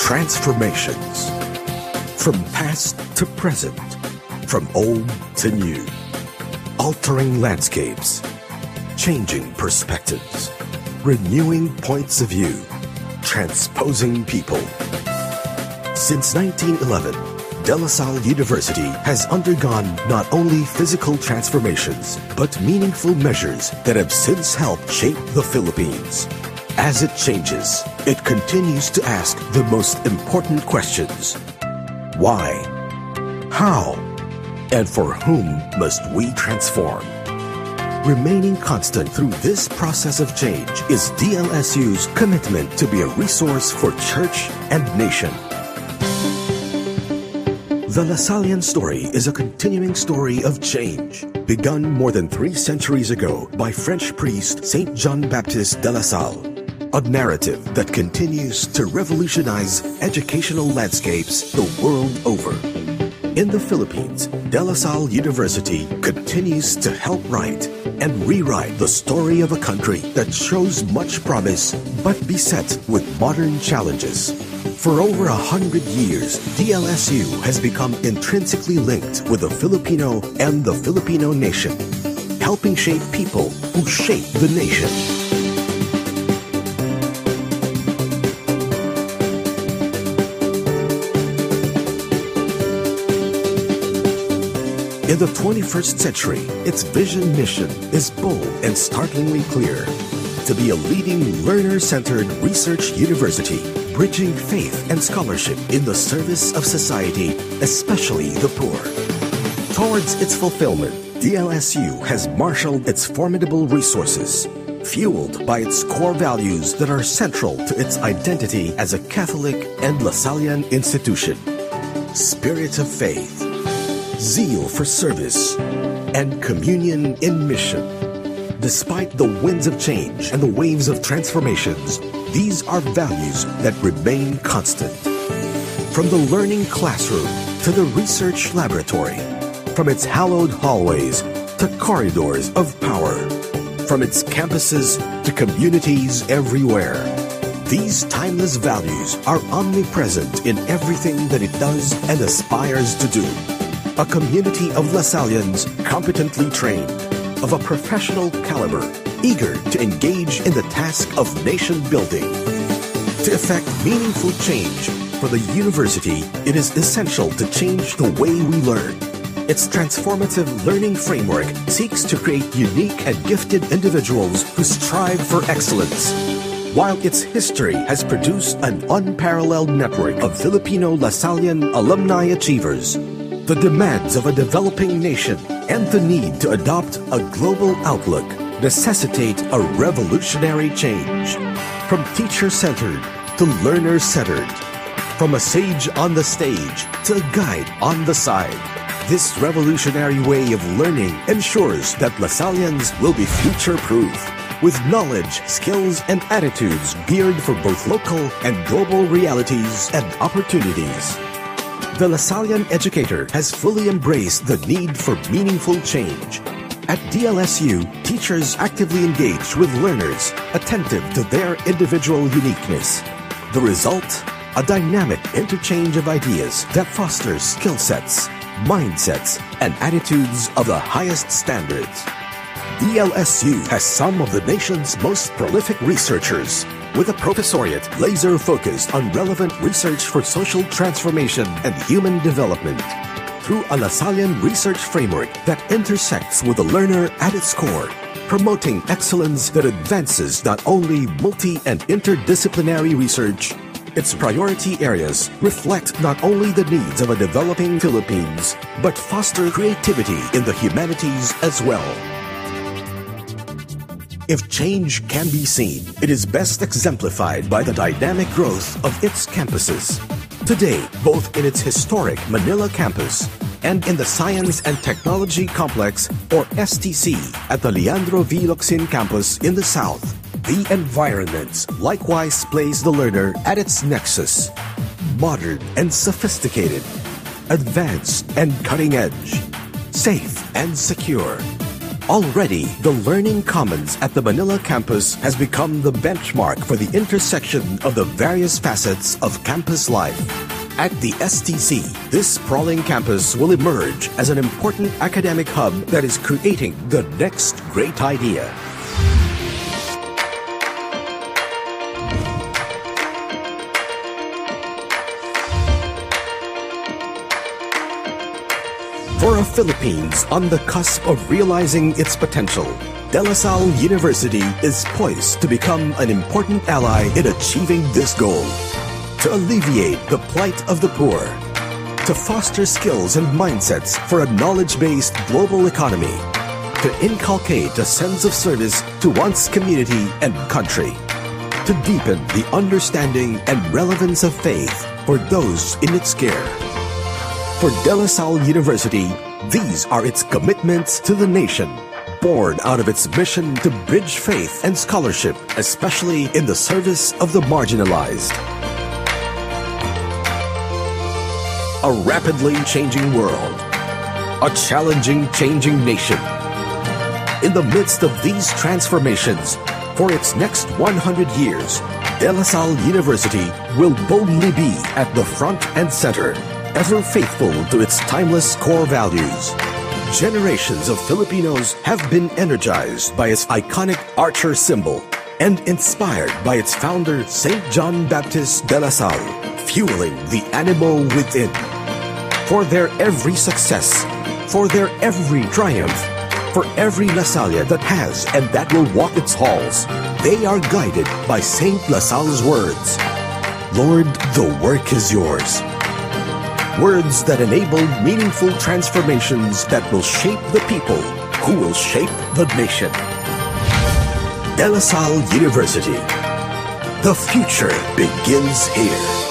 Transformations. From past to present. From old to new. Altering landscapes. Changing perspectives. Renewing points of view. Transposing people. Since 1911, De La Salle University has undergone not only physical transformations, but meaningful measures that have since helped shape the Philippines. As it changes, it continues to ask the most important questions. Why? How? And for whom must we transform? Remaining constant through this process of change is DLSU's commitment to be a resource for church and nation. The Lasallian story is a continuing story of change, begun more than 3 centuries ago by French priest Saint John Baptiste de La Salle. A narrative that continues to revolutionize educational landscapes the world over. In the Philippines, De La Salle University continues to help write and rewrite the story of a country that shows much promise but beset with modern challenges. For over 100 years, DLSU has become intrinsically linked with the Filipino and the Filipino nation, helping shape people who shape the nation. In the 21st century, its vision mission is bold and startlingly clear: to be a leading learner-centered research university, bridging faith and scholarship in the service of society, especially the poor. Towards its fulfillment, DLSU has marshaled its formidable resources, fueled by its core values that are central to its identity as a Catholic and Lasallian institution: spirit of faith, zeal for service, and communion in mission. Despite the winds of change and the waves of transformations, these are values that remain constant. From the learning classroom to the research laboratory, from its hallowed hallways to corridors of power, from its campuses to communities everywhere, these timeless values are omnipresent in everything that it does and aspires to do. A community of Lasallians competently trained, of a professional caliber, eager to engage in the task of nation building. To effect meaningful change for the university, it is essential to change the way we learn. Its transformative learning framework seeks to create unique and gifted individuals who strive for excellence. While its history has produced an unparalleled network of Filipino Lasallian alumni achievers, the demands of a developing nation and the need to adopt a global outlook necessitate a revolutionary change. From teacher-centered to learner-centered, from a sage on the stage to a guide on the side, this revolutionary way of learning ensures that Lasallians will be future-proof, with knowledge, skills, and attitudes geared for both local and global realities and opportunities. The Lasallian educator has fully embraced the need for meaningful change. At DLSU, teachers actively engage with learners, attentive to their individual uniqueness. The result? A dynamic interchange of ideas that fosters skill sets, mindsets, and attitudes of the highest standards. DLSU has some of the nation's most prolific researchers, with a professoriate laser-focused on relevant research for social transformation and human development. Through a Lasallian research framework that intersects with the learner at its core, promoting excellence that advances not only multi- and interdisciplinary research, its priority areas reflect not only the needs of a developing Philippines, but foster creativity in the humanities as well. If change can be seen, it is best exemplified by the dynamic growth of its campuses. Today, both in its historic Manila campus and in the Science and Technology Complex, or STC, at the Leandro V. Locsin campus in the south, the environment likewise places the learner at its nexus. Modern and sophisticated, advanced and cutting edge, safe and secure. Already, the Learning Commons at the Manila campus has become the benchmark for the intersection of the various facets of campus life. At the STC, this sprawling campus will emerge as an important academic hub that is creating the next great idea. For a Philippines on the cusp of realizing its potential, De La Salle University is poised to become an important ally in achieving this goal. To alleviate the plight of the poor, to foster skills and mindsets for a knowledge-based global economy, to inculcate a sense of service to one's community and country, to deepen the understanding and relevance of faith for those in its care. For De La Salle University, these are its commitments to the nation, born out of its mission to bridge faith and scholarship, especially in the service of the marginalized. A rapidly changing world, a challenging, changing nation. In the midst of these transformations, for its next 100 years, De La Salle University will boldly be at the front and center, ever faithful to its timeless core values. Generations of Filipinos have been energized by its iconic archer symbol and inspired by its founder, St. John Baptist de La Salle, fueling the animo within. For their every success, for their every triumph, for every La Salle that has and that will walk its halls, they are guided by St. La Salle's words. Lord, the work is yours. Words that enable meaningful transformations that will shape the people who will shape the nation. De La Salle University. The future begins here.